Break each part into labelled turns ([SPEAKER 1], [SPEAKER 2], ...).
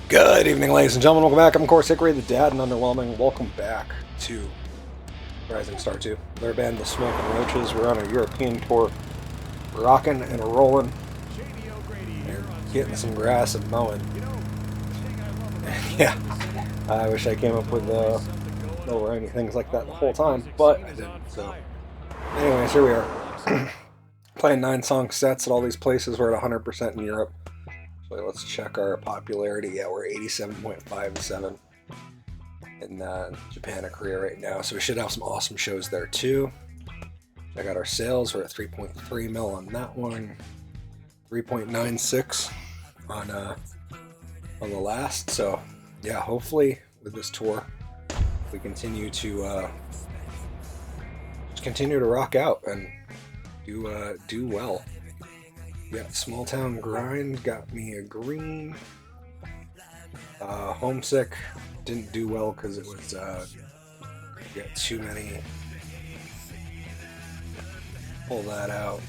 [SPEAKER 1] Good evening, ladies and gentlemen. Welcome back. I'm, of course, Hickory the Dad, and underwhelming. Welcome back to Rising Star 2. Their band, the Smokin Roaches. We're on a European tour, rocking and rolling, and getting some grass and mowing. Yeah, I wish I came up with no rhyming things like that the whole time, but I didn't. So, anyways, here we are. Playing 9-song sets at all these places. We're at 100% in Europe. So let's check our popularity. Yeah, we're 87.57 in Japan and Korea right now. So we should have some awesome shows there too. Check out our sales. We're at 3.3 mil on that one. 3.96 on the last. So yeah, hopefully with this tour, we continue to rock out and do well. Yeah, Small Town Grind got me a green. Homesick didn't do well because it was got too many. Pull that out,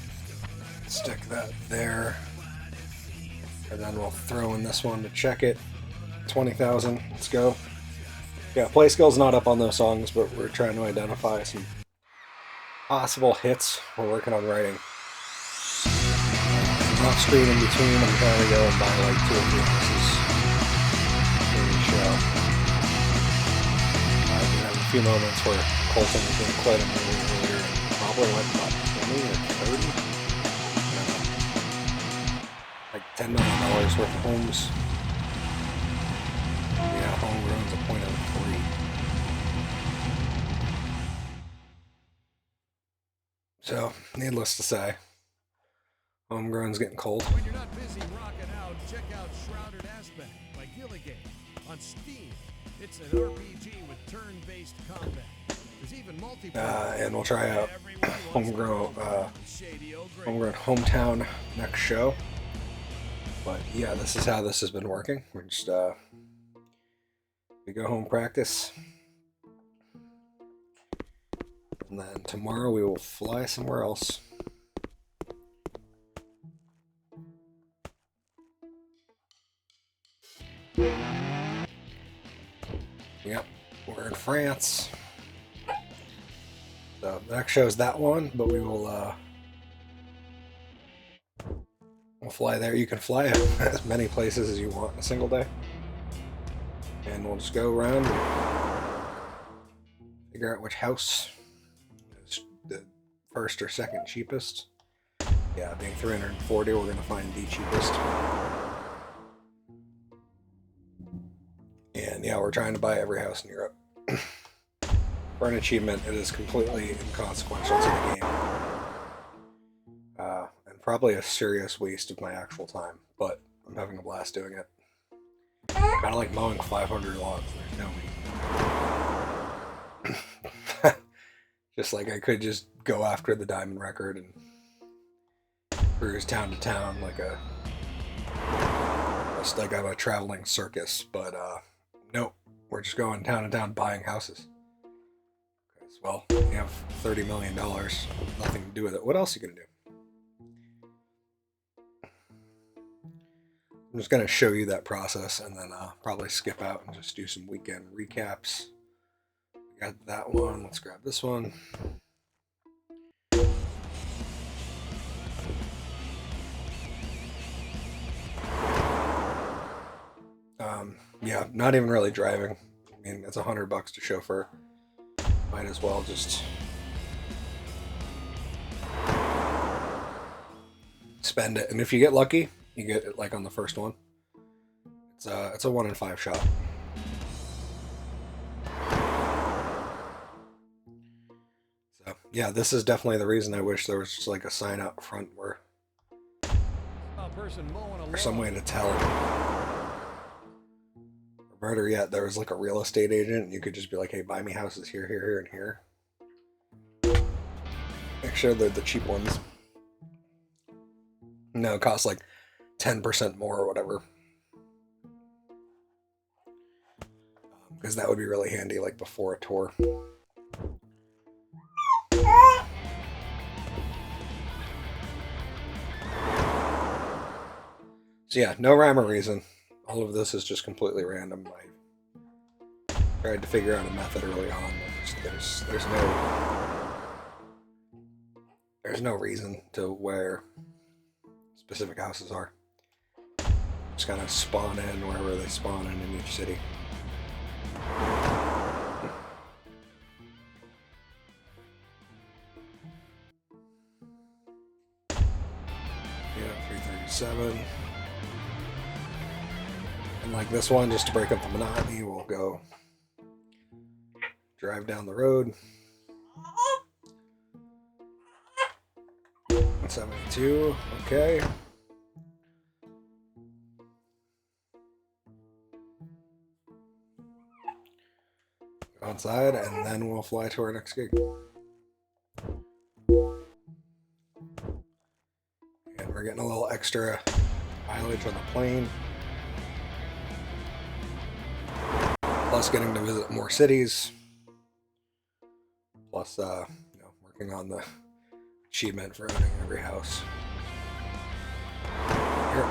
[SPEAKER 1] stick that there, and then we'll throw in this one to check it. 20,000. Let's go. Yeah, play skill's not up on those songs, but we're trying to identify some possible hits. We're working on writing. Off screen in between, I'm trying to go and buy like 2 or 3 houses for the show. I did have a few moments where Colton was doing quite a movie earlier, probably like about 20 or 30. Like $10 million worth of homes. Yeah, homegrown's a point of 3. So, needless to say, homegrown's getting cold.
[SPEAKER 2] When you're not busy rocking out, check out Shrouded Aspect by Gilligan on Steam. It's an RPG with turn-based combat. There's even multiplayer.
[SPEAKER 1] And we'll try out homegrown hometown next show. But yeah, this is how this has been working. We're just we go home practice, and then tomorrow we will fly somewhere else. Yep, we're in France. So the next show is that one, but we will we'll fly there. You can fly as many places as you want in a single day, and we'll just go around and figure out which house is the first or second cheapest. Yeah, being 340, we're gonna find the cheapest. And yeah, we're trying to buy every house in Europe. For an achievement, it is completely inconsequential to the game. And probably a serious waste of my actual time, but I'm having a blast doing it. Kind of like mowing 500 lawns, there's no need. Just like I could just go after the diamond record and cruise town to town like I'm a traveling circus, but nope, we're just going town to town buying houses. Because, well, you have $30 million, nothing to do with it. What else are you going to do? I'm just going to show you that process and then probably skip out and just do some weekend recaps. We got that one. Let's grab this one. Yeah, not even really driving. I mean, it's $100 to chauffeur. Might as well just spend it. And if you get lucky, you get it like on the first one. It's a 1 in 5 shot. So yeah, this is definitely the reason I wish there was just like a sign out front where or some way to tell. Or better yet, there was like a real estate agent and you could just be like, hey, buy me houses here, here, here, and here. Make sure they're the cheap ones. No, it costs like 10% more or whatever. Because that would be really handy like before a tour. So yeah, no rhyme or reason. All of this is just completely random. I tried to figure out a method early on. There's no reason to where specific houses are. Just kind of spawn in wherever they spawn in each city. Yeah, 337. And like this one, just to break up the monotony, we'll go drive down the road. 72, okay. Go outside, and then we'll fly to our next gig. And we're getting a little extra mileage on the plane. Plus getting to visit more cities. Plus, working on the achievement for owning every house. Here.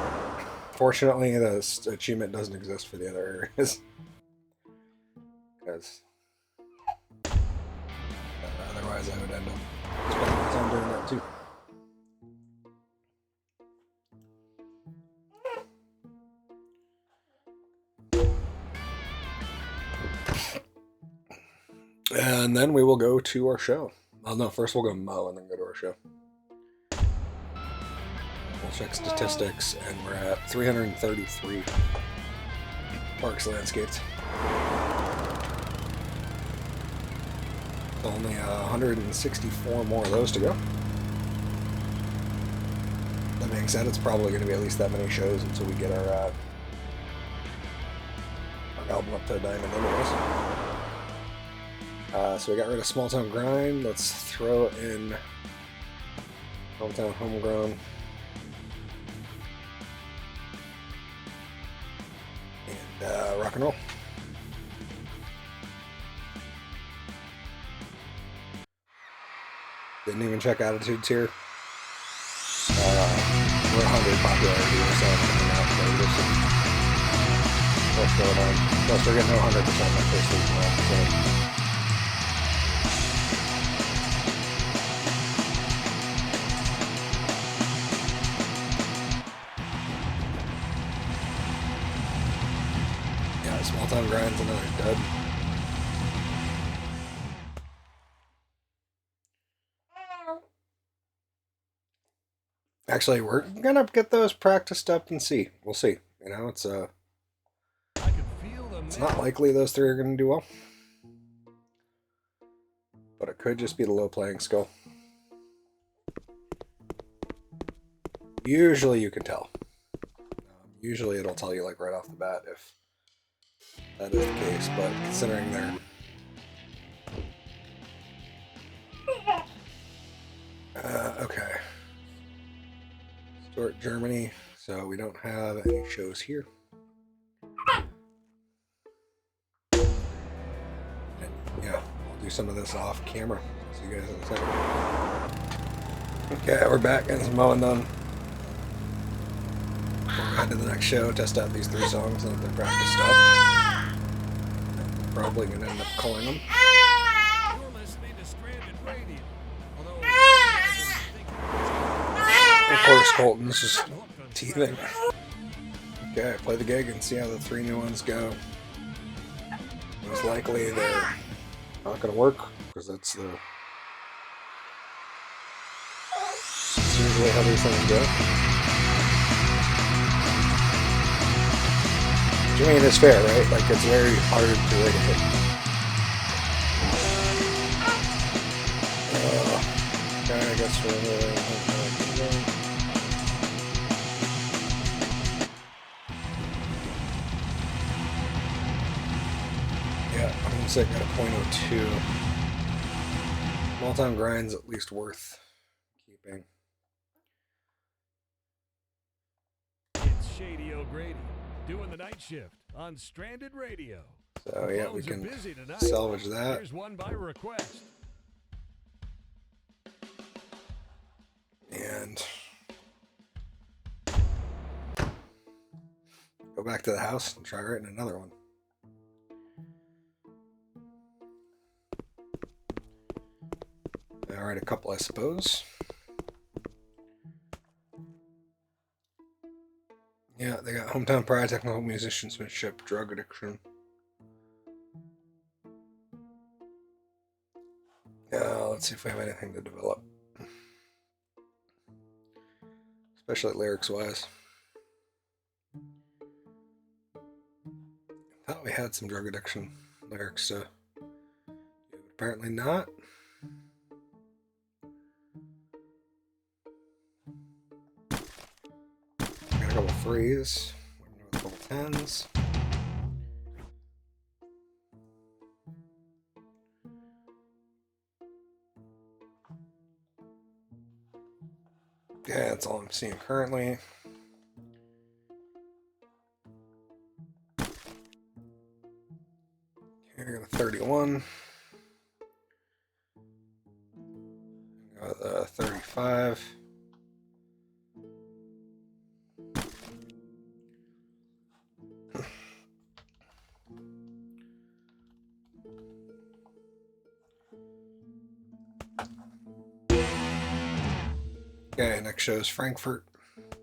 [SPEAKER 1] Fortunately, this achievement doesn't exist for the other areas. Because otherwise I would end up spending my time doing that too. And then we will go to our show. Oh no, first we'll go mow and then go to our show. We'll check statistics, and we're at 333 parks landscaped. Only 164 more of those to go. That being said, it's probably going to be at least that many shows until we get our album up to a diamond anyways. So we got rid of Small Town Grind. Let's throw in Hometown Homegrown. And rock and roll. Didn't even check attitudes here. We're 100 popularity or so. What's going on? Plus we're getting 100% my first week now. So. Yeah, Small Town Grind's another dud. Actually, we're gonna get those practiced up and see. We'll see. You know, it's not likely those three are gonna do well, but it could just be the low playing skill. Usually, you can tell. Usually, it'll tell you like right off the bat if that is the case. But considering they're okay. Stuart, Germany, so we don't have any shows here. And yeah, I'll do some of this off camera. See you guys in a second. Okay, we're back, getting some mowing done. We'll go to the next show, test out these 3 songs and they're practiced up. Probably gonna end up calling them. Of course, Colton's just teething. Okay, play the gig and see how the 3 new ones go. Most likely they're not going to work because that's usually how these things go. Which I mean is fair, right? Like it's very hard to rate a hit. Okay, I guess we're I'm sick at a .02. Small Town Grind's at least worth keeping.
[SPEAKER 2] It's Shady O'Grady doing the night shift on Stranded Radio.
[SPEAKER 1] So yeah, we can salvage that.
[SPEAKER 2] Here's one by request.
[SPEAKER 1] And Go back to the house and try writing another one. I'll write a couple, I suppose. Yeah, they got hometown pride, technical musicianship, drug addiction. Let's see if we have anything to develop. Especially lyrics-wise. I thought we had some drug addiction lyrics, so apparently not. Got a couple threes, a couple tens. Yeah, that's all I'm seeing currently. Here, I got a 31. Got a 35. Okay, next show is Frankfurt.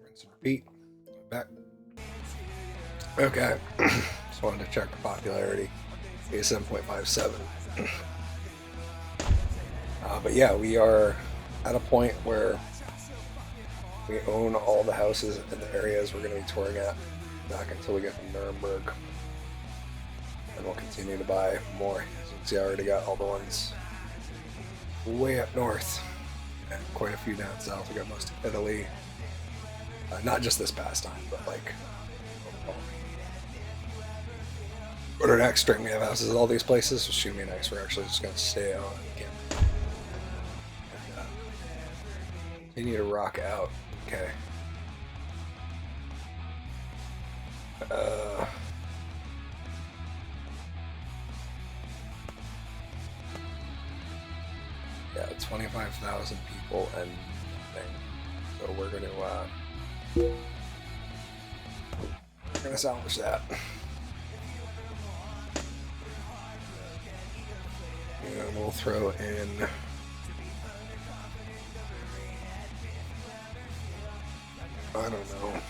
[SPEAKER 1] Rinse and repeat. Back. Okay. Just wanted to check the popularity. 87.57. But yeah, we are at a point where we own all the houses in the areas we're going to be touring at back until we get to Nuremberg. And we'll continue to buy more. As you can see, I already got all the ones way up north. And quite a few down south. We got most of Italy. Not just this past time, but like overall. But our next string, we have houses at all these places, which should be nice. We're actually just going to stay on camp and continue to rock out. Okay. Yeah, 25,000 people and nothing. So we're gonna salvage that. And we'll throw in I don't know.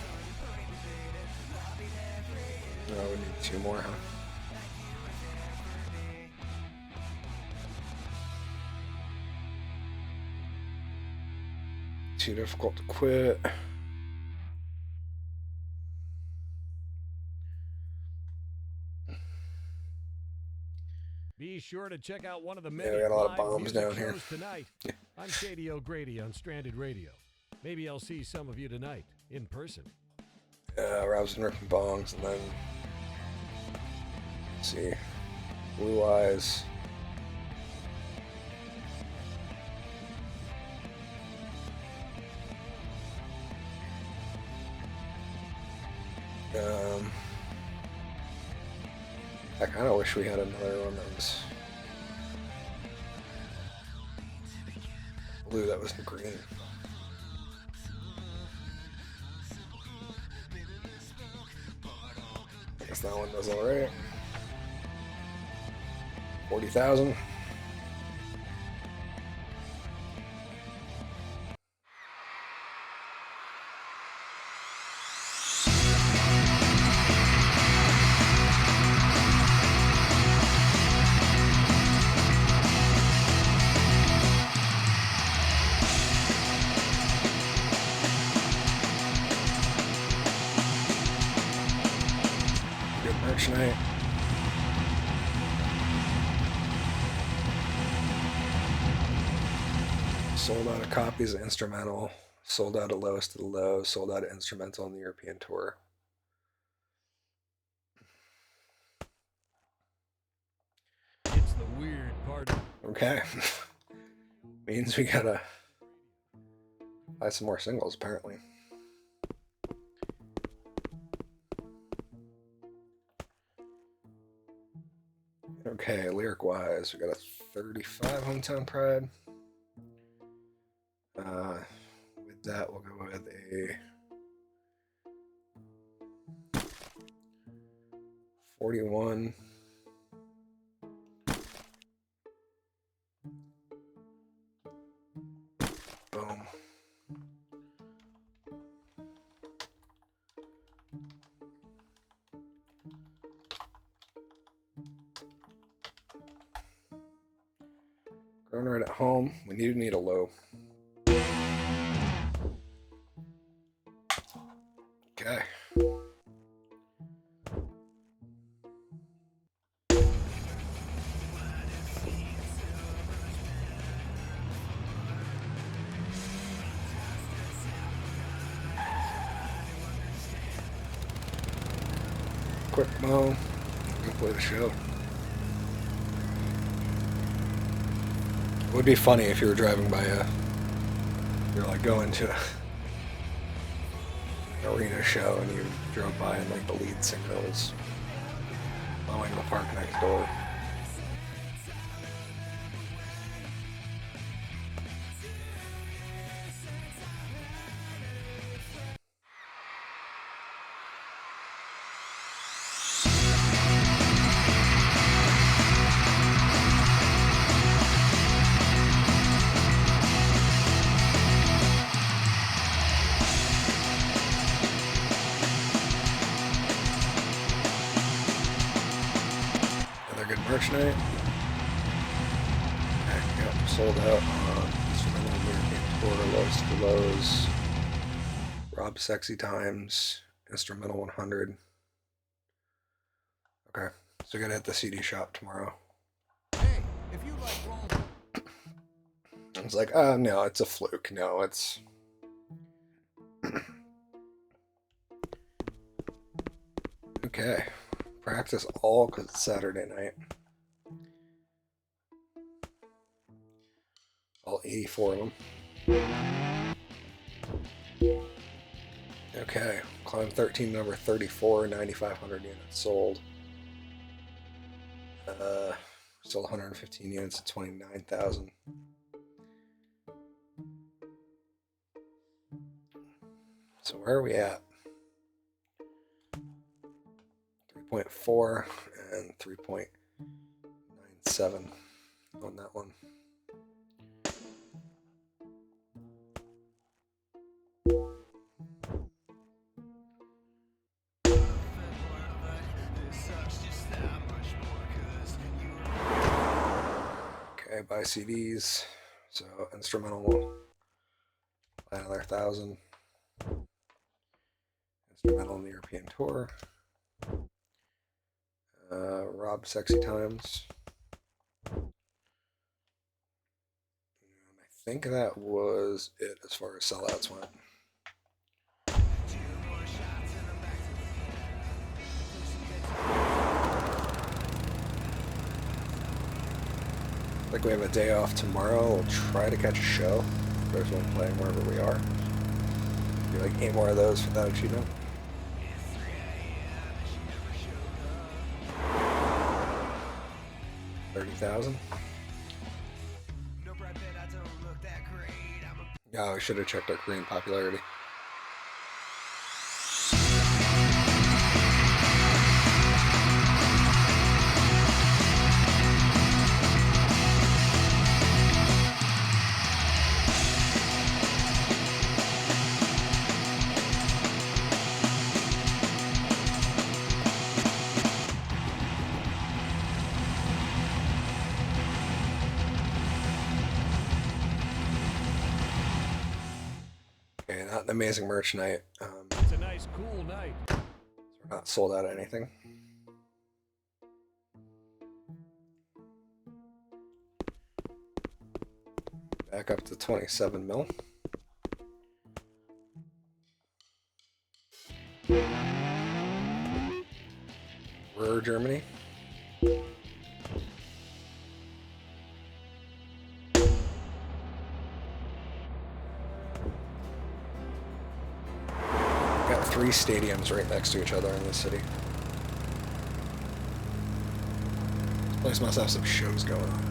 [SPEAKER 1] No, we need 2 more, huh? Too difficult to quit.
[SPEAKER 2] Be sure to check out one of the
[SPEAKER 1] Yeah,
[SPEAKER 2] many
[SPEAKER 1] we got a lot of
[SPEAKER 2] live
[SPEAKER 1] bombs
[SPEAKER 2] music
[SPEAKER 1] down here.
[SPEAKER 2] shows tonight. I'm Shady O'Grady on Stranded Radio. Maybe I'll see some of you tonight in person.
[SPEAKER 1] Rousing ripping bongs, and then let's see, Blue Eyes. I kind of wish we had another one that was blue that was green. I guess that one does alright. 40,000. Good merch night. Sold out of copies of instrumental, sold out of Lowest to the Low, sold out of instrumental on the European tour.
[SPEAKER 2] It's the weird part.
[SPEAKER 1] Okay. Means we gotta buy some more singles, apparently. Okay, lyric-wise, we got a 35 Hometown Pride. With that, we'll go with a 41. Boom. Growing right at home. We do need a low. Okay. Quick mow. Go play the show. It would be funny if you were driving by you're like going to an arena show and you drove by and like the lead singer was mowing the park next door. Merch night. Yep, sold out on Instrumental American Tour, Lows to Lows, Rob Sexy Times, Instrumental 100. Okay, so I gotta hit the CD shop tomorrow.
[SPEAKER 2] Hey, if you like roll.
[SPEAKER 1] I was like, oh no, it's a fluke. No, it's. Okay, practice all because it's Saturday night. All 84 of them. Okay, climb 13, number 34, 9,500 units sold. Sold 115 units at 29,000. So where are we at? 3.4 and 3.97 on that one. Okay, buy CDs. So Instrumental will buy another 1,000. Instrumental on the European tour. Rob Sexy Times. And I think that was it as far as sellouts went. I think we have a day off tomorrow. We'll try to catch a show. There's one playing wherever we are. Do like 8 more of those for that achievement. $30,000. Yeah, we should have checked our Korean popularity. Not an amazing merch night.
[SPEAKER 2] It's a nice, cool night.
[SPEAKER 1] So we're not sold out of anything. Back up to 27 mil. Ruhr, Germany. Got 3 stadiums right next to each other in this city. This place must have some shows going on.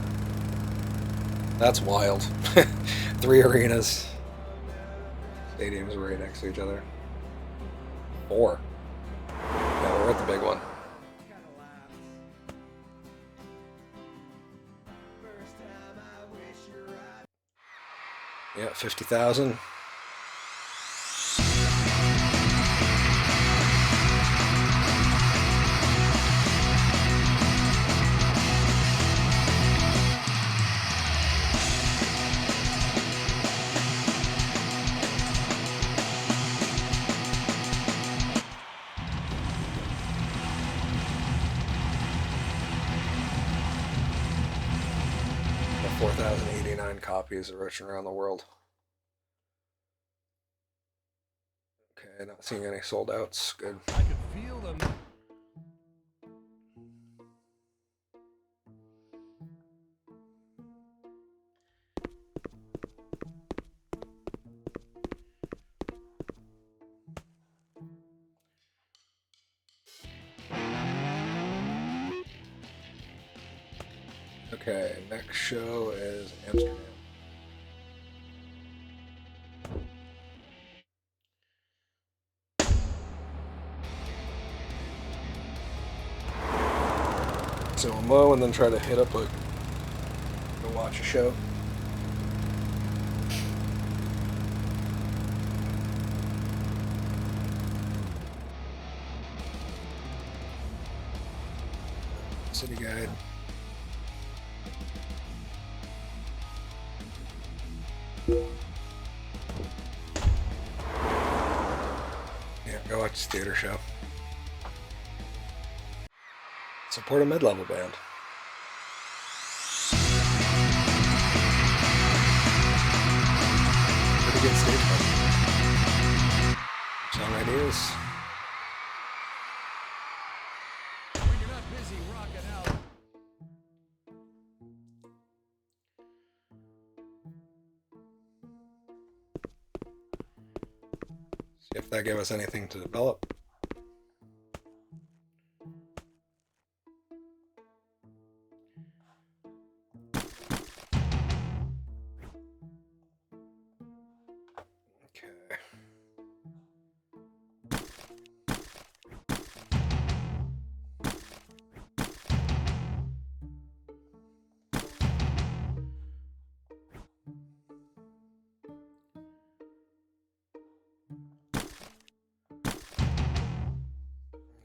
[SPEAKER 1] That's wild. 3 arenas. Stadiums right next to each other. 4. Yeah, we're at the big one. Yeah, 50,000. The 4,089 copies are rushing around the world. Okay, not seeing any sold outs. Good.
[SPEAKER 2] I could feel them.
[SPEAKER 1] Okay, next show is Amsterdam. So we'll mow and then try to hit up go watch a show. City Guide. Yeah, go watch this theater show. Support a mid-level band. Pretty good stage play. Song ideas.
[SPEAKER 2] When you're not busy rocking out.
[SPEAKER 1] See if that gave us anything to develop. Okay.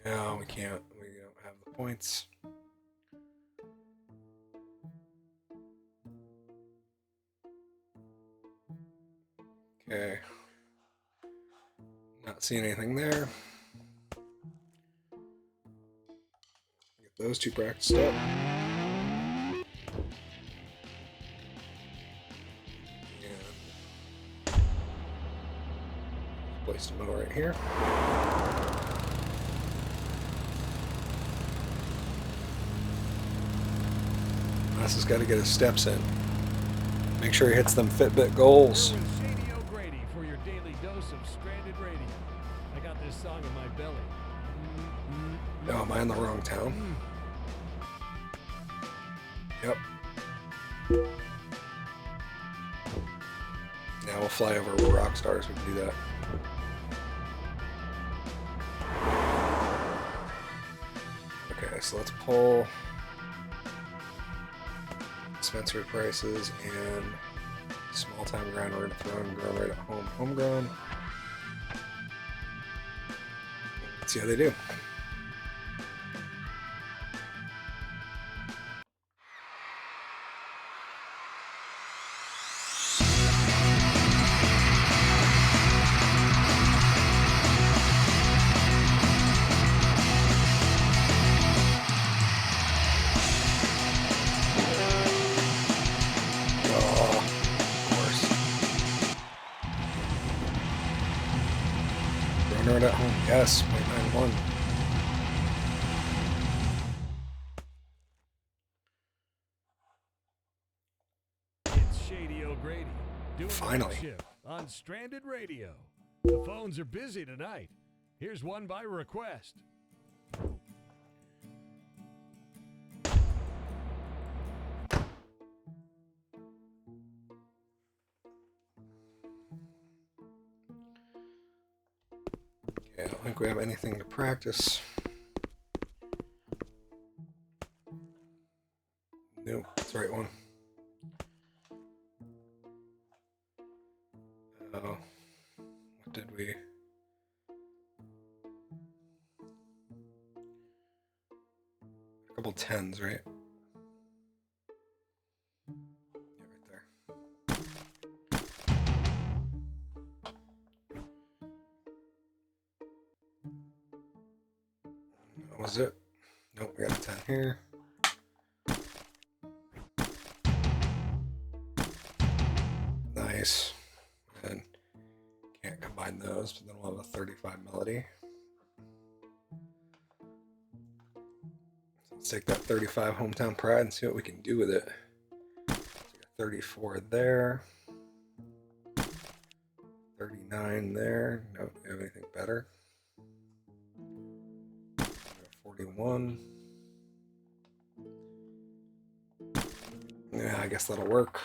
[SPEAKER 1] No, we can't. We don't have the points. Okay. Not seeing anything there. Get those two practiced up. And place a mow right here. Molasses got to get his steps in. Make sure he hits them Fitbit goals.
[SPEAKER 2] Here with Shady O'Grady for your daily dose of Stranded Radio. I got this song in my belly.
[SPEAKER 1] Oh, am I in the wrong town? Yep. Yeah, we'll fly over rock stars. We can do that. Okay, so let's pull dispensary prices and small time ground. We're gonna throw in grown right at home. Homegrown. Let's see how they do. Right at home, yes, 0.91.
[SPEAKER 2] It's Shady O'Grady doing
[SPEAKER 1] Finally.
[SPEAKER 2] the shift on Stranded Radio. The phones are busy tonight. Here's one by request.
[SPEAKER 1] Okay, I don't think we have anything to practice. Nope, that's the right one. couple tens, right? Yeah, right there. What was it? Nope, we got a 10 here. Nice. And can't combine those, but then we'll have a 35 melody. So let's take that 35 hometown pride and see what we can do with it. So we got 34 there. 39 there. Nope, do you have anything better? 41. Yeah, I guess that'll work.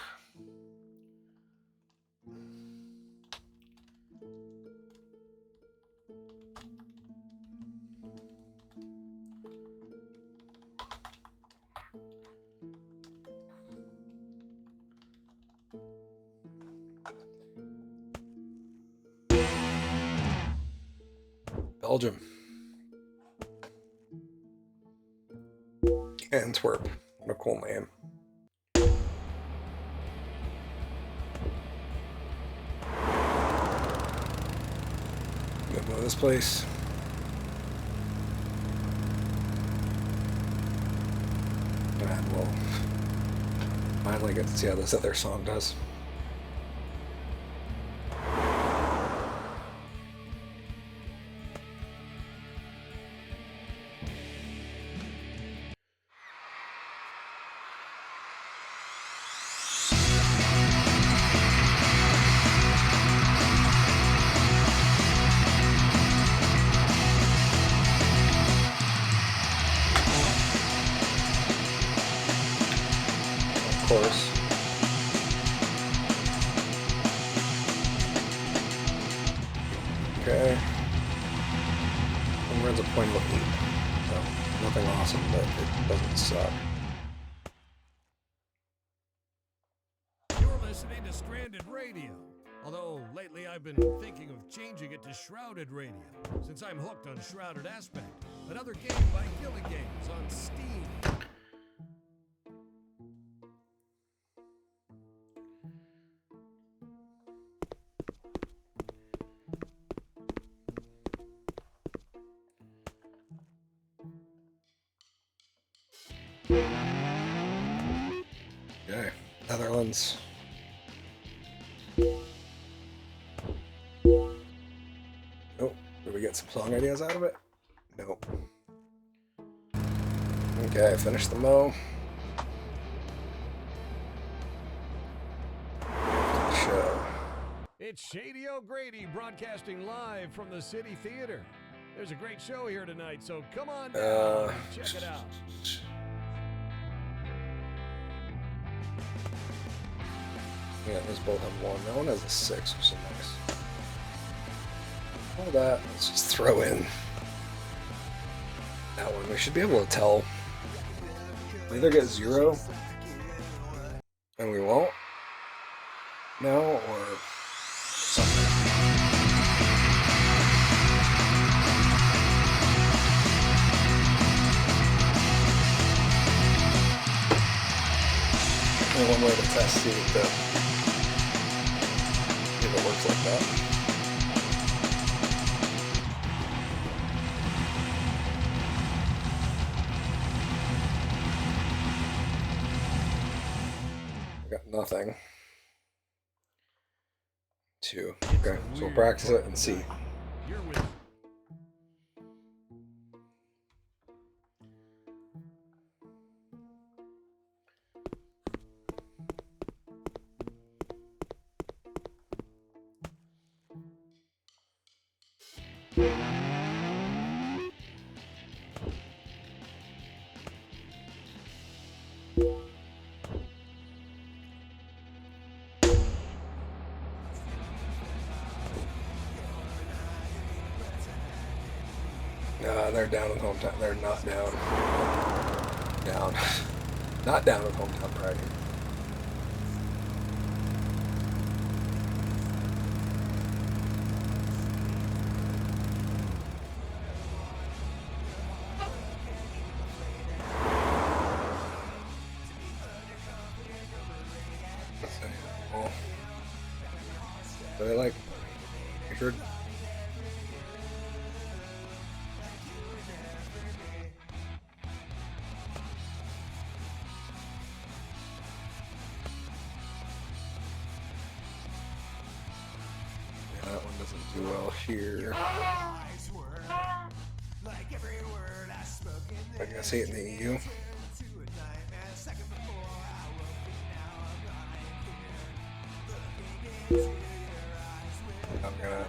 [SPEAKER 1] Belgium. Antwerp. What a cool name. Gonna move this place. And we'll finally get to see how this other song does. Of course. Okay. And runs a point of 8. So nothing awesome, but it doesn't suck.
[SPEAKER 2] You're listening to Stranded Radio. Although lately I've been thinking of changing it to Shrouded Radio, since I'm hooked on Shrouded Aspect, another game by Gilligan on Steam.
[SPEAKER 1] Okay, Netherlands. Nope. Did we get some song ideas out of it? Nope. Okay, finish the mo. Show.
[SPEAKER 2] It's Shady O'Grady broadcasting live from the City Theater. There's a great show here tonight, so come on down and check it out.
[SPEAKER 1] Yeah, those both have 1. That one has a 6, which is nice. All that, let's just throw in that one. We should be able to tell. We either get 0, and we won't. No, or something. Only one way to test, see if it works like that. I got nothing. 2. Okay, so we'll practice it and see.
[SPEAKER 2] You're with
[SPEAKER 1] They're down with hometown. They're not down. Down. Not down with hometown pride. that I like. You sure? Yeah, that one doesn't do well here. I guess hate in the EU. I'm gonna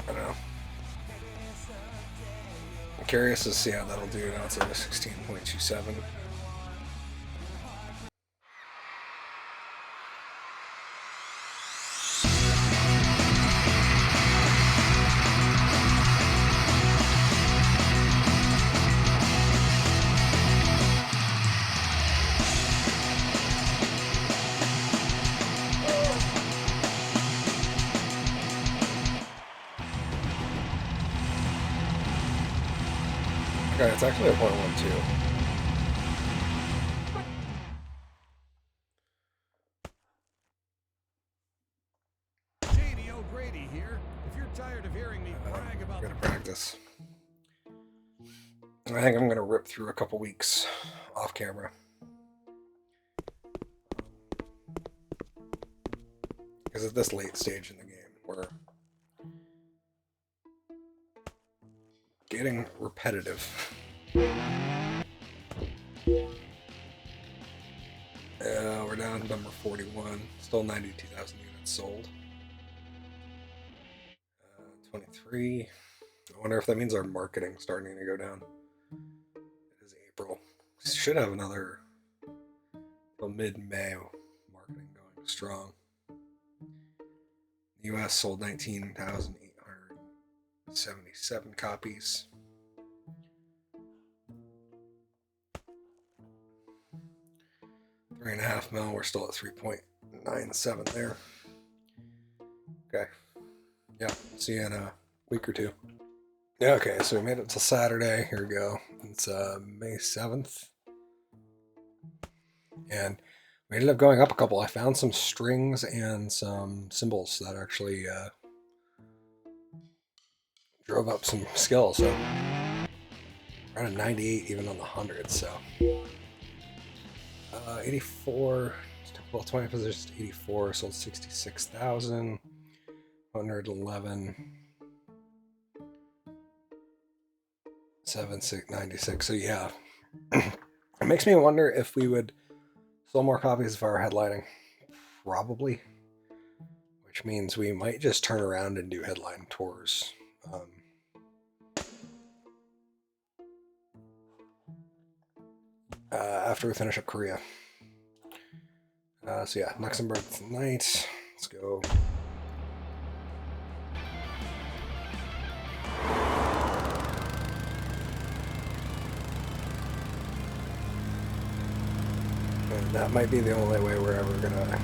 [SPEAKER 1] I don't know. I'm curious to see how that'll do now. It's at a 16.27. Okay, it's actually a 0.12.
[SPEAKER 2] JD O'Grady here. If you're tired of hearing me brag about
[SPEAKER 1] I'm gonna practice. I think I'm gonna rip through a couple weeks off camera. Because at this late stage in the game, we're getting repetitive. We're down to number 41. Still 92,000 units sold. 23. I wonder if that means our marketing's starting to go down. It is April. We should have another mid-May marketing going strong. The US sold 19,877 copies. 3.5 mil. We're still at 3.97 there. Okay. Yeah. See you in a week or two. Yeah. Okay. So we made it till Saturday. Here we go. It's May 7th, and we ended up going up a couple. I found some strings and some cymbals that actually drove up some skill. So we're at a 98 even on the 100. So 84. Well, 20 positions. 84 sold 66,000. 111. 96. So yeah, it makes me wonder if we would sell more copies of our headlining. Probably, which means we might just turn around and do headline tours. After we finish up Korea. So yeah, Luxembourg tonight. Let's go. And that might be the only way we're ever gonna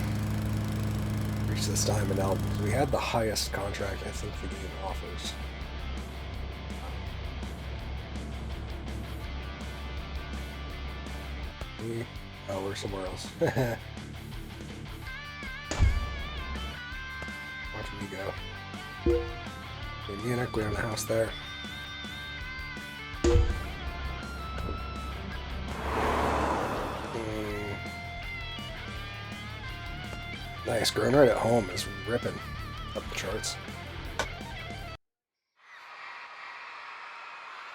[SPEAKER 1] reach this diamond album, because we had the highest contract I think the game offers. Oh, we're somewhere else. Watch me go. In Munich, we have a house there. Nice, growing right at home is ripping up the charts.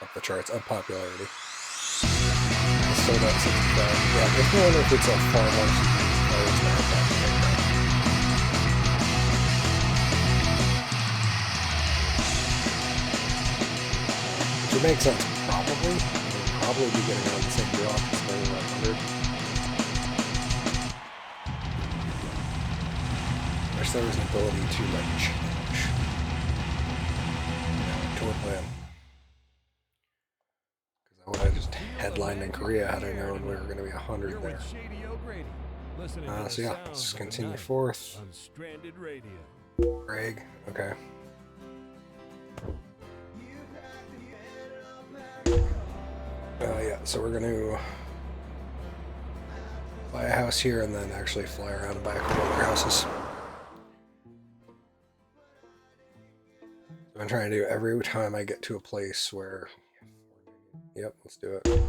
[SPEAKER 1] Up popularity. Sold out 65. Yeah, makes me wonder if it's a far more players now. Which would make sense, probably. We'll probably be getting on the same drop as 100. Wish there was an ability to like change tour plan. I would have just headlined in Korea had I known we were going to be 100 there. So yeah, let's continue forth.
[SPEAKER 2] On Stranded Radio.
[SPEAKER 1] Greg, okay. Yeah, so we're going to buy a house here and then actually fly around and buy a couple other houses. So I'm trying to do every time I get to a place where... Yep, let's do it. We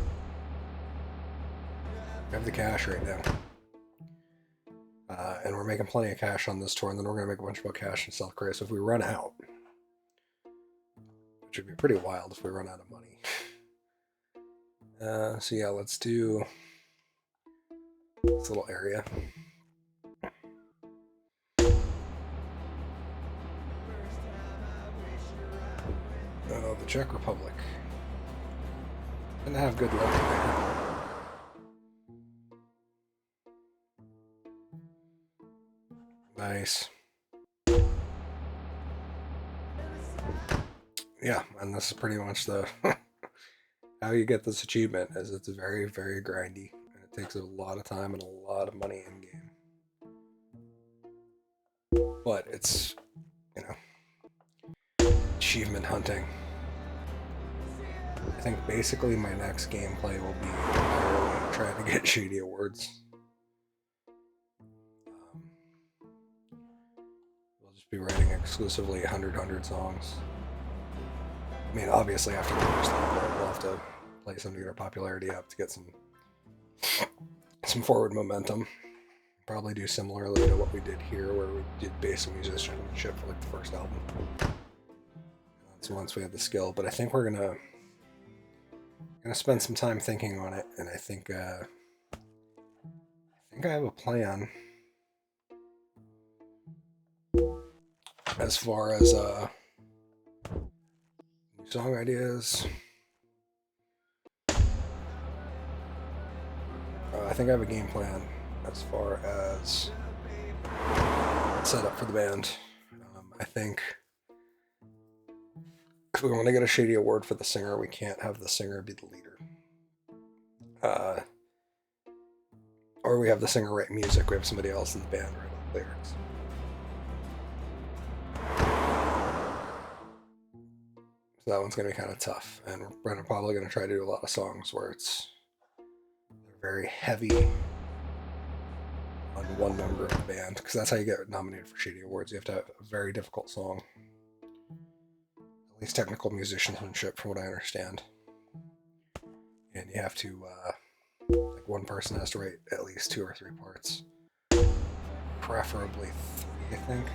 [SPEAKER 1] have the cash right now. And we're making plenty of cash on this tour, and then we're going to make a bunch more cash in South Korea. So if we run out, which would be pretty wild if we run out of money. So yeah, let's do this little area. Oh, the Czech Republic. Gonna have good luck there. Nice. Yeah, and this is pretty much the how you get this achievement, is it's very, very grindy, and it takes a lot of time and a lot of money in game. But it's, you know, achievement hunting. I think basically my next gameplay will be entirely trying to get shady awards. We'll just be writing exclusively 100 songs. I mean, obviously after the first level, we'll have to play some to get our popularity up to get some forward momentum. Probably do similarly to what we did here, where we did basic musicianship for like the first album. That's once we had the skill, but I think we're gonna spend some time thinking on it, and I think I have a plan as far as new song ideas. I think I have a game plan as far as setup for the band. I think if we want to get a shady award for the singer, we can't have the singer be the leader. Or we have the singer write music, we have somebody else in the band write all the lyrics. So that one's going to be kind of tough, and we're probably going to try to do a lot of songs where they're very heavy on one member of the band, because that's how you get nominated for shady awards. You have to have a very difficult song. At least technical musicianship, from what I understand. And you have to, like, one person has to write at least 2 or 3 parts. Preferably 3, I think.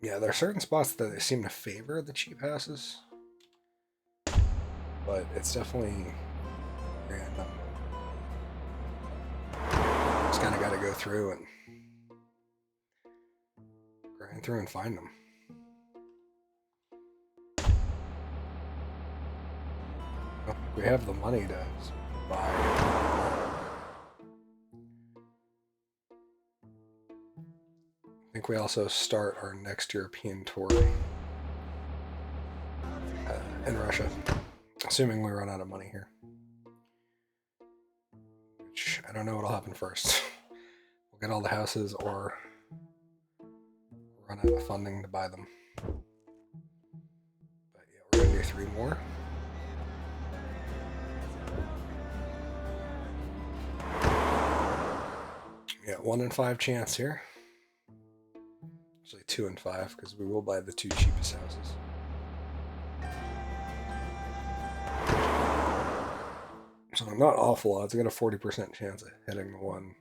[SPEAKER 1] Yeah, there are certain spots that they seem to favor the cheap houses. But it's definitely random. Just kind of got to go through and grind through and find them. Well, we have the money to buy. I think we also start our next European tour in Russia, assuming we run out of money here. Which, I don't know what'll happen first. We'll get all the houses or run out of funding to buy them. But yeah, we're gonna do 3 more. Yeah, 1 in 5 chance here. Actually 2 in 5, because we will buy the 2 cheapest houses. So not awful odds. I got a 40% chance of hitting the one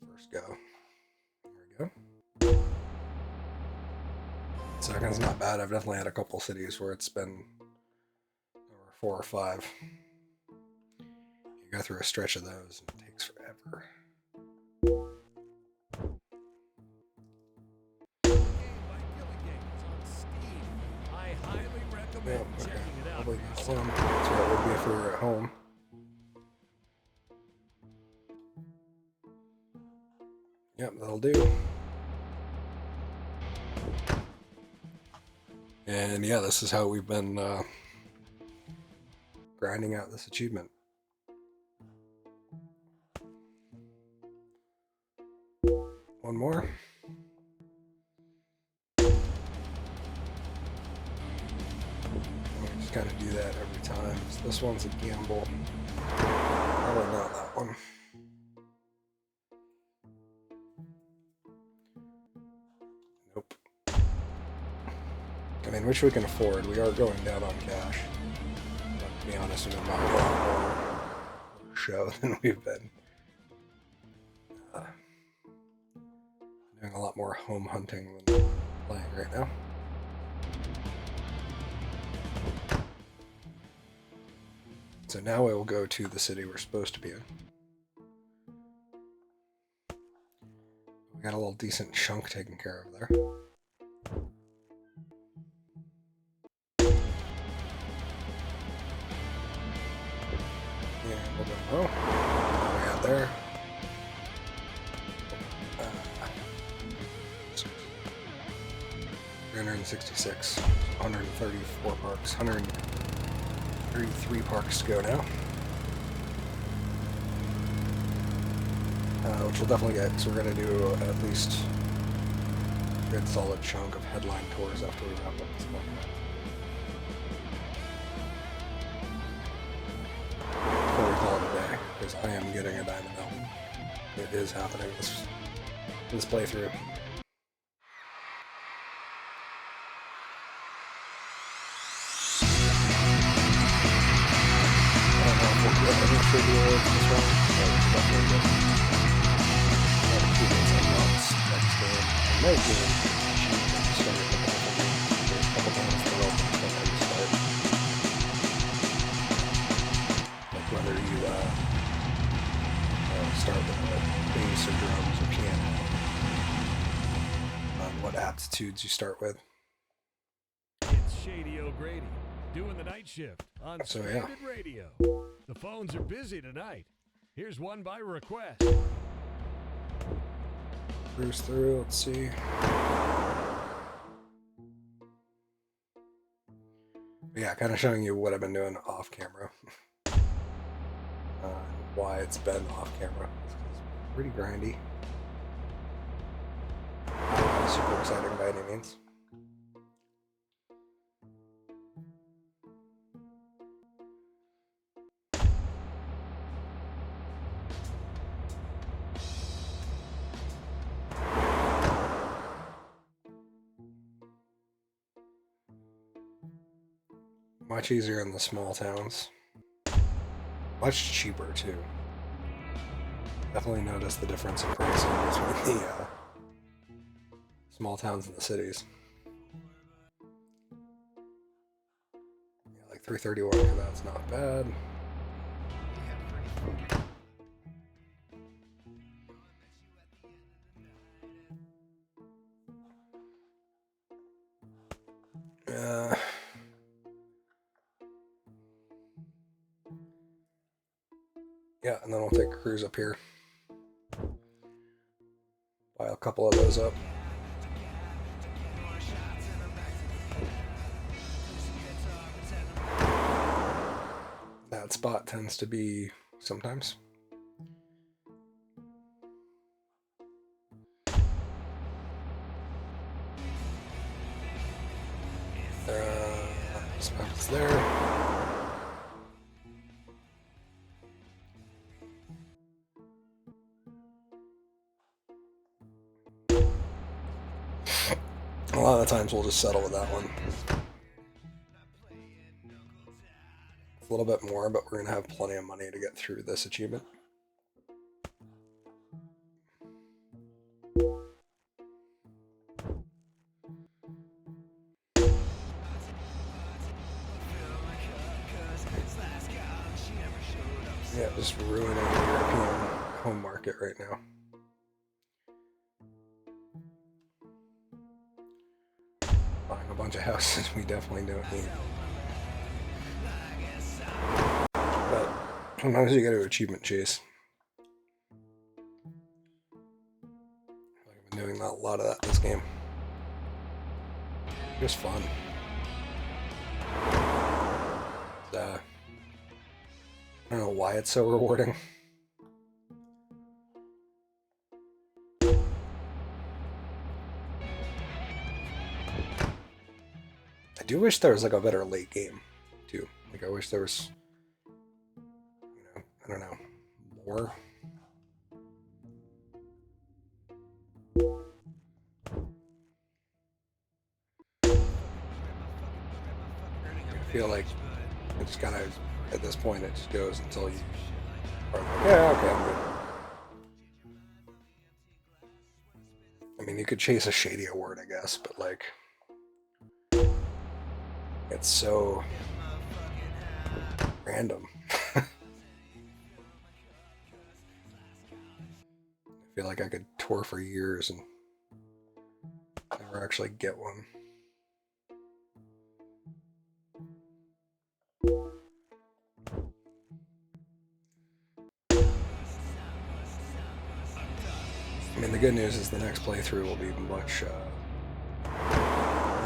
[SPEAKER 1] first go. There we go. Second's not bad. I've definitely had a couple cities where it's been over 4 or 5. You go through a stretch of those and it takes forever. Yeah, okay. Probably that's where it would be if we were at home. Yep, that'll do. And yeah, this is how we've been grinding out this achievement. more. We just kind of do that every time. So this one's a gamble. Probably not that one. Nope. I mean, which we can afford. We are going down on cash. But to be honest, we're not a lot more show than we've been. Doing a lot more home hunting than playing right now. So now we will go to the city we're supposed to be in. We got a little decent chunk taken care of there. And we'll go, oh, what we got there? 366, 134 parks, 133 parks to go now. Which we'll definitely get, because we're going to do at least a good solid chunk of headline tours after we wrap up this one. Before we call it a day, because I am getting a diamond album. It is happening this playthrough. Whether you start with bass or drums or piano, what aptitudes you start with.
[SPEAKER 2] It's Shady O'Grady doing the night shift on Shrouded Radio. The phones are busy tonight. Here's one by request.
[SPEAKER 1] Cruise through, let's see. But yeah, kind of showing you what I've been doing off camera. Why it's been off camera. It's pretty grindy. Not super exciting by any means. Much easier in the small towns. Much cheaper too. Definitely notice the difference in pricing between the small towns and the cities. Yeah, like 331 for that's not bad. Yeah, and then we'll take a cruise up here. Buy a couple of those up. That spot tends to be sometimes. Spot's there. A lot of the times we'll just settle with that one. It's a little bit more, but we're going to have plenty of money to get through this achievement. Yeah, just ruining the European home market right now. Buying a bunch of houses we definitely don't need. But sometimes you gotta achievement chase. I've been doing a lot of that this game. Just fun. I don't know why it's so rewarding. I do wish there was like a better late game too. Like I wish there was, I don't know, more. I feel like it just kind of, at this point, it just goes until you are like, yeah, okay, I'm good. I mean, you could chase a shady award, I guess, but like, it's so random. I feel like I could tour for years and never actually get one. I mean, the good news is the next playthrough will be much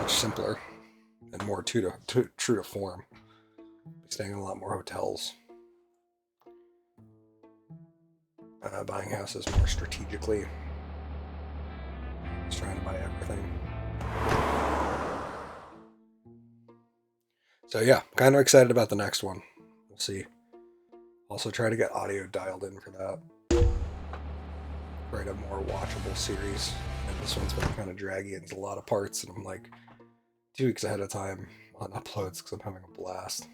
[SPEAKER 1] simpler and more true to form. Be staying in a lot more hotels, buying houses more strategically, just trying to buy everything. So yeah, kind of excited about the next one. We'll see. Also try to get audio dialed in for that. Write a more watchable series. And this one's been kind of draggy. It's a lot of parts, and I'm like 2 weeks ahead of time on uploads because I'm having a blast.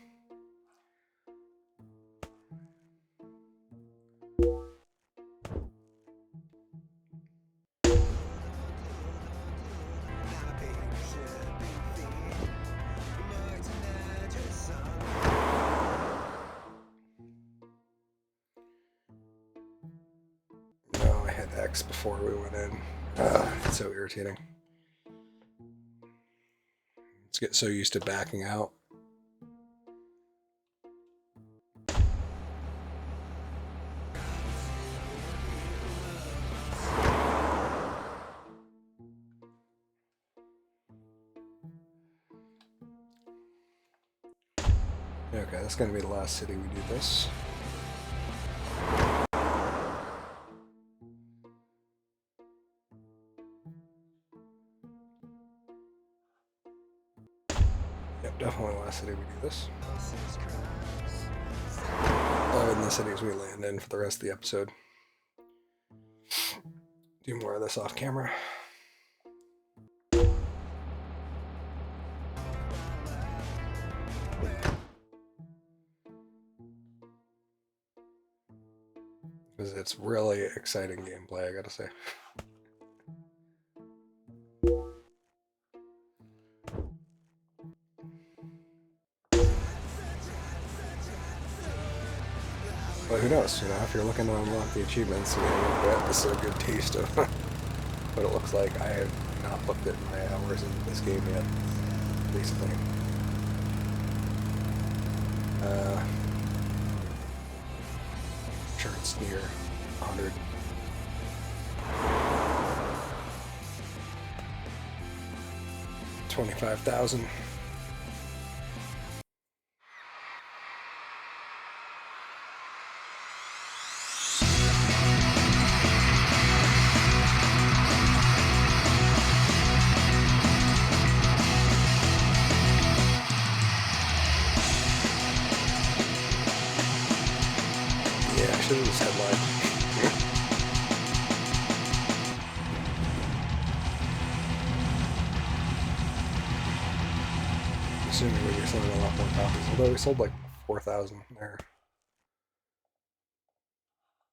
[SPEAKER 1] No, I had X before we went in. It's so irritating. Let's get so used to backing out. Okay, that's going to be the last city we do this. Yep, definitely the last city we do this. 11 the cities we land in for the rest of the episode. Do more of this off camera. Because it's really exciting gameplay, I gotta say. But who knows, if you're looking to unlock the achievements, this is a good taste of what it looks like. I have not looked at my hours into this game yet, recently. I'm sure it's near 100. $25,000. Should have just headlined. Assuming we'll be selling a lot more copies, although we sold like 4,000 there.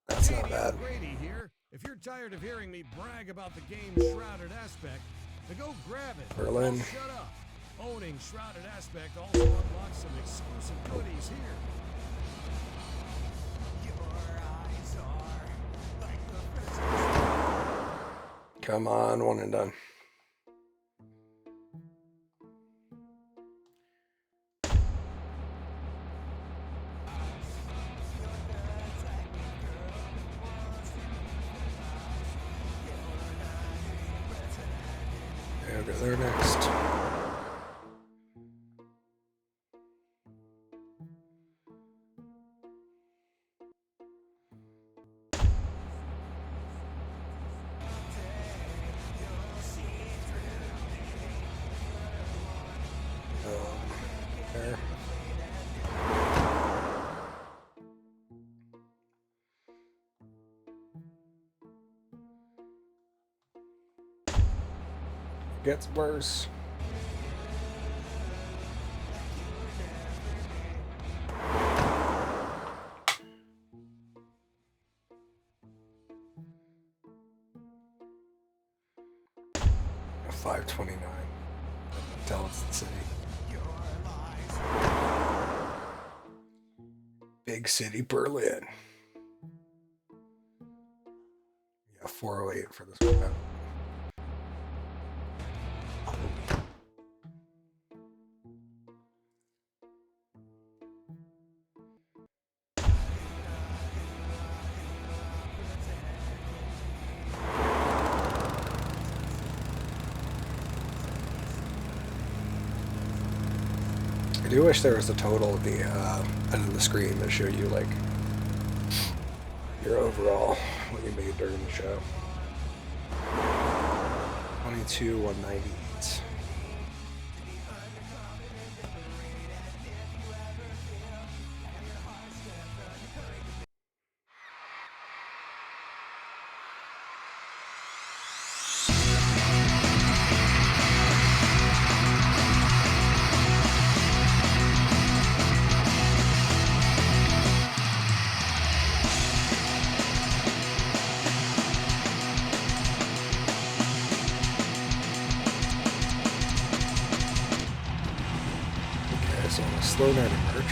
[SPEAKER 1] That's not bad.
[SPEAKER 2] Brady here. If you're tired of hearing me brag about the game's shrouded aspect, then go grab it.
[SPEAKER 1] Berlin.
[SPEAKER 2] Shut up. Owning shrouded aspect also unlocks some exclusive goodies here.
[SPEAKER 1] Come on, one and done. Okay, I'll go there next. there. It gets worse. A 529. Tell it's the city. Big city Berlin. Yeah, 408 for this one. I do wish there was a total at the end of the screen that showed you like your overall what you made during the show. 22,198. So on a slow night of merch.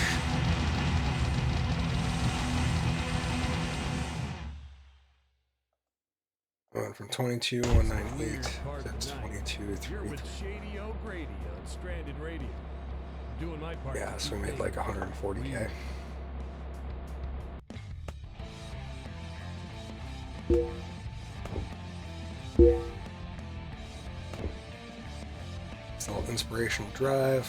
[SPEAKER 1] Went from 22,198 to 22,333. Yeah, so we made like 140K. It's a little inspirational drive.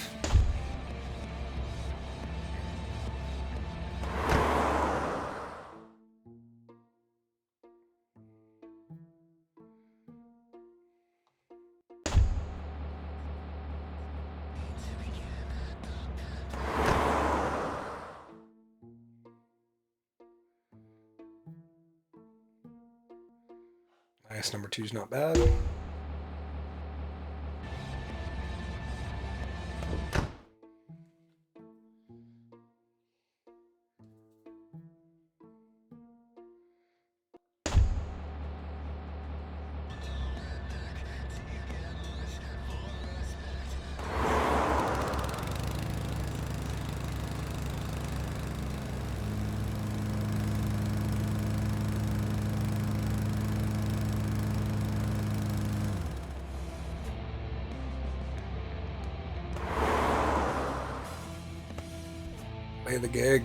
[SPEAKER 1] Nice, number 2's not bad. Play the gig.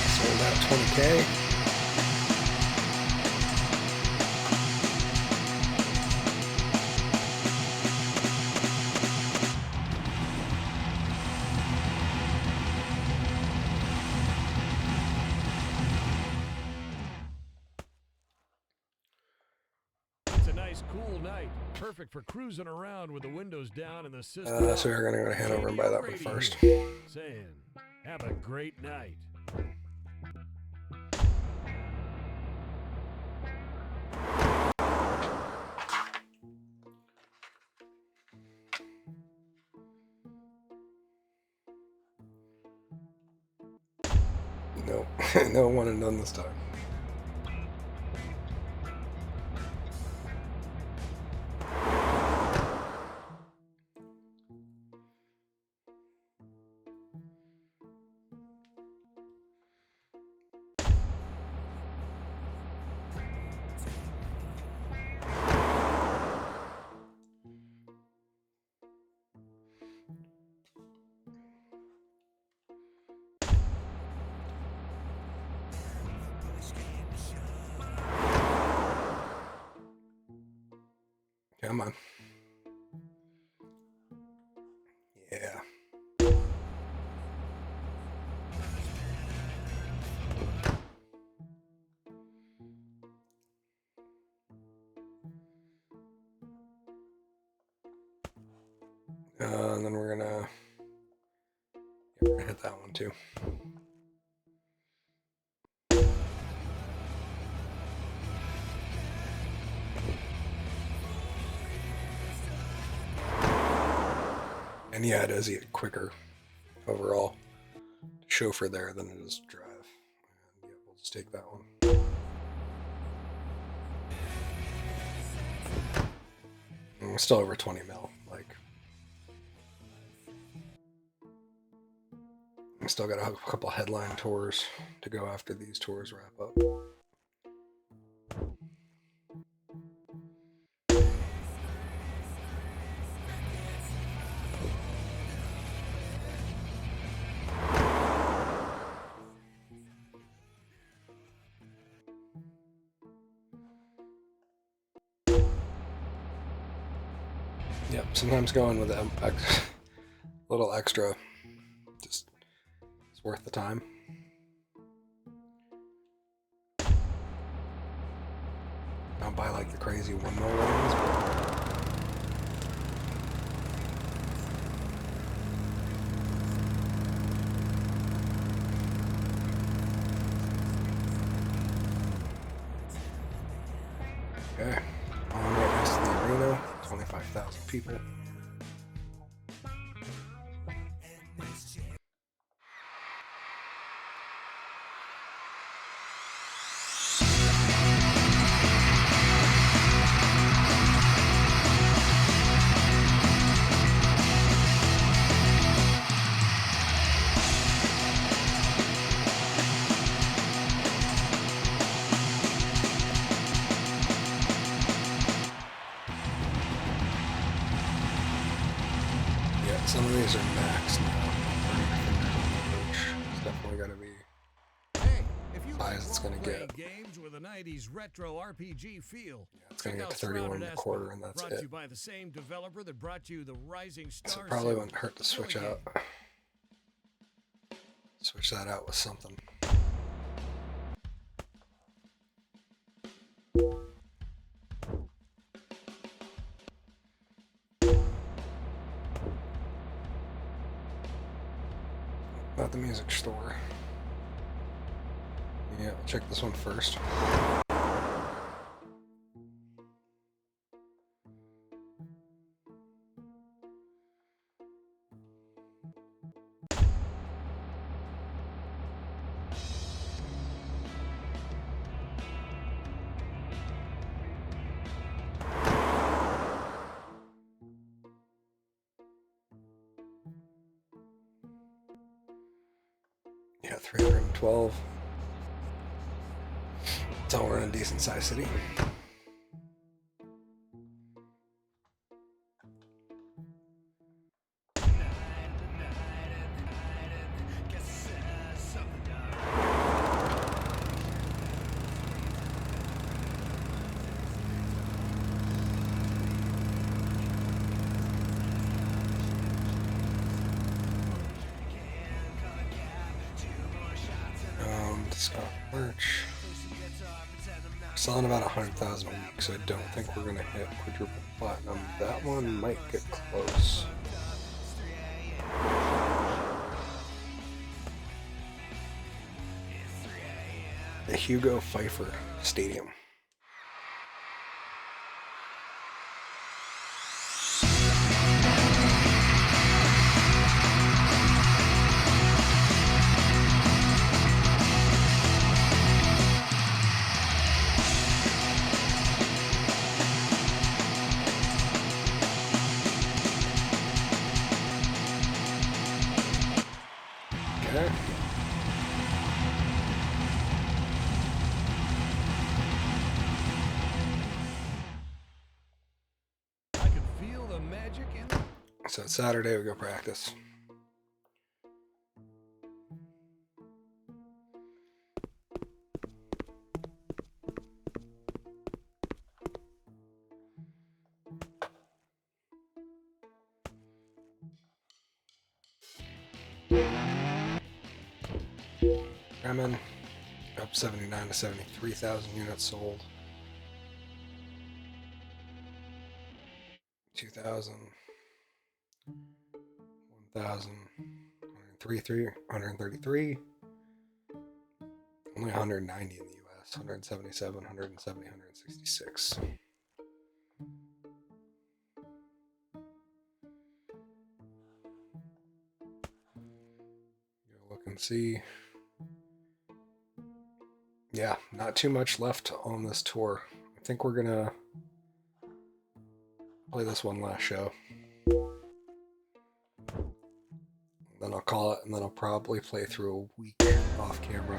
[SPEAKER 1] Sold out 20K.
[SPEAKER 2] Cool night, perfect for cruising around with the windows down and the system.
[SPEAKER 1] So we're gonna go to Hanover and buy that one first.
[SPEAKER 2] Saying, have a great night.
[SPEAKER 1] No, no one and done this time. Come on. And then we're gonna hit that one too. And yeah, it is quicker overall chauffeur there than it is drive. And yeah, we'll just take that one. And we're still over 20 mil. Like, we still got a couple headline tours to go after these tours wrap up. Yep, sometimes going with a little extra just is worth the time. Don't buy like the crazy 1 mil ones, okay. On right next to the arena, 25,000 people. Some of these are maxed now. It's definitely going to be size it's going to get.
[SPEAKER 2] Games with a 90s retro RPG feel.
[SPEAKER 1] Yeah, it's going to get to 31 and a quarter, and that's
[SPEAKER 2] brought
[SPEAKER 1] it.
[SPEAKER 2] To you by the same developer that brought you the Rising Star.
[SPEAKER 1] So it probably wouldn't hurt to switch out. Switch that out with something. Not the music store. Yeah, I'll check this one first. Yeah, 312. So we're in a decent sized city. Discount merch. Selling about 100,000 a week, so I don't think we're gonna hit quadruple platinum. That one might get close. The Hugo Pfeiffer Stadium. Okay.
[SPEAKER 2] I can feel the magic in it.
[SPEAKER 1] So it's Saturday, we go practice. Bremen up 79 to 73,000 units sold. 2,000. 133. Only 190 in the US. 177, 170, 166. Look and see. Yeah, not too much left on this tour. I think we're gonna play this one last show. Then I'll call it, and then I'll probably play through a week off camera.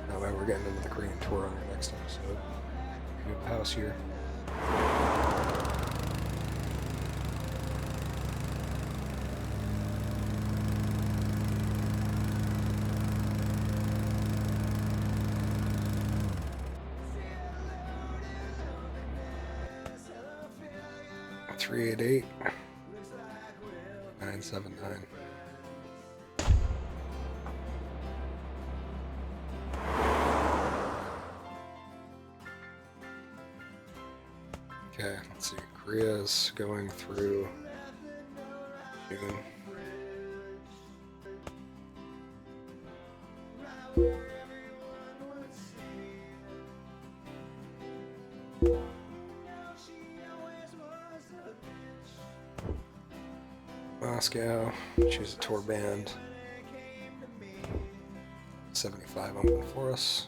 [SPEAKER 1] That way we're getting into the Korean tour on our next episode. New house here. (388) 979. Okay, let's see. Korea's going through June. Moscow, choose a tour band. 75 open for us.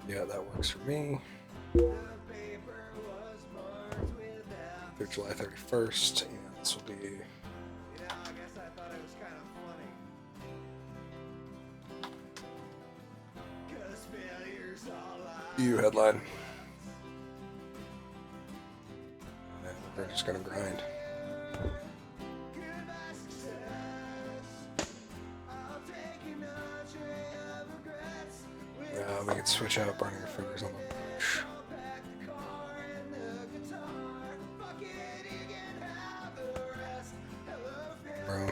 [SPEAKER 1] Yeah, that works for me. Through July 31st, and this will be. EU headline. And we're just gonna grind. We can switch out burning your fingers on the bush. Bro.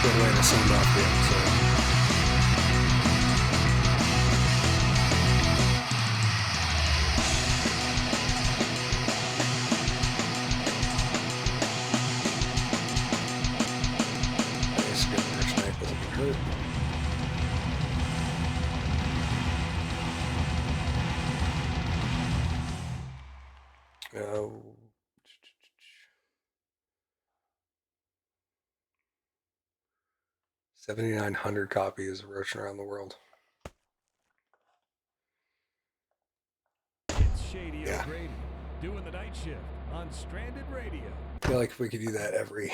[SPEAKER 1] Good way to send off the episode. Oh. 7,900 copies of Roaching Around the World.
[SPEAKER 2] It's Shady O'Grady doing the night shift on Stranded Radio.
[SPEAKER 1] I feel like if we could do that every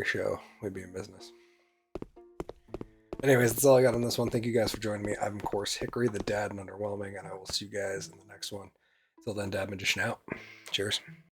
[SPEAKER 1] show, we'd be in business. Anyways, that's all I got on this one. Thank you guys for joining me. I'm, of course, Hickory, the dad and underwhelming, and I will see you guys in the next one. Till then, Dad Magician out. Cheers.